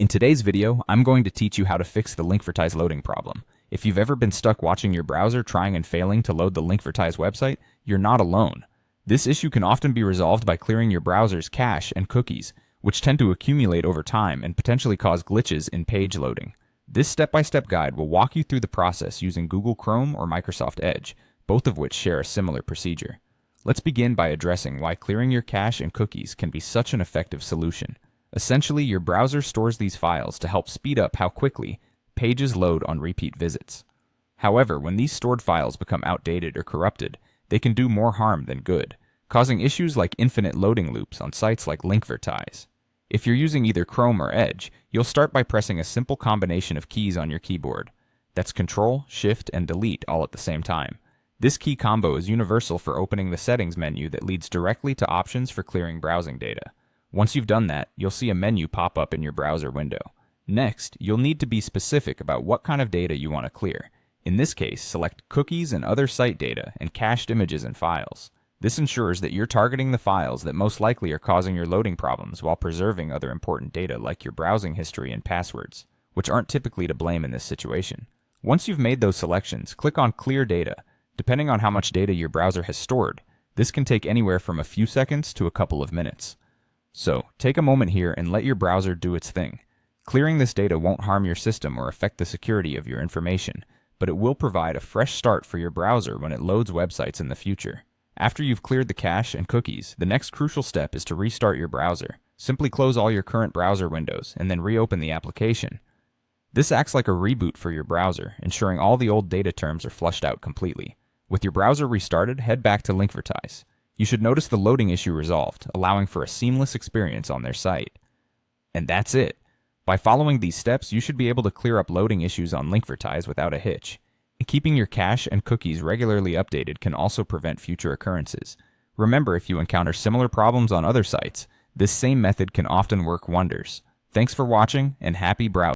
In today's video, I'm going to teach you how to fix the Linkvertise loading problem. If you've ever been stuck watching your browser trying and failing to load the Linkvertise website, you're not alone. This issue can often be resolved by clearing your browser's cache and cookies, which tend to accumulate over time and potentially cause glitches in page loading. This step-by-step guide will walk you through the process using Google Chrome or Microsoft Edge, both of which share a similar procedure. Let's begin by addressing why clearing your cache and cookies can be such an effective solution. Essentially, your browser stores these files to help speed up how quickly pages load on repeat visits. However, when these stored files become outdated or corrupted, they can do more harm than good, causing issues like infinite loading loops on sites like Linkvertise. If you're using either Chrome or Edge, you'll start by pressing a simple combination of keys on your keyboard. That's Control, Shift, and Delete all at the same time. This key combo is universal for opening the settings menu that leads directly to options for clearing browsing data. Once you've done that, you'll see a menu pop up in your browser window. Next, you'll need to be specific about what kind of data you want to clear. In this case, select cookies and other site data and cached images and files. This ensures that you're targeting the files that most likely are causing your loading problems while preserving other important data like your browsing history and passwords, which aren't typically to blame in this situation. Once you've made those selections, click on Clear Data. Depending on how much data your browser has stored, this can take anywhere from a few seconds to a couple of minutes. So, take a moment here and let your browser do its thing. Clearing this data won't harm your system or affect the security of your information, but it will provide a fresh start for your browser when it loads websites in the future. After you've cleared the cache and cookies, the next crucial step is to restart your browser. Simply close all your current browser windows and then reopen the application. This acts like a reboot for your browser, ensuring all the old data terms are flushed out completely. With your browser restarted, head back to Linkvertise. You should notice the loading issue resolved, allowing for a seamless experience on their site. And that's it. By following these steps, you should be able to clear up loading issues on Linkvertise without a hitch. And keeping your cache and cookies regularly updated can also prevent future occurrences. Remember, if you encounter similar problems on other sites, this same method can often work wonders. Thanks for watching, and happy browsing.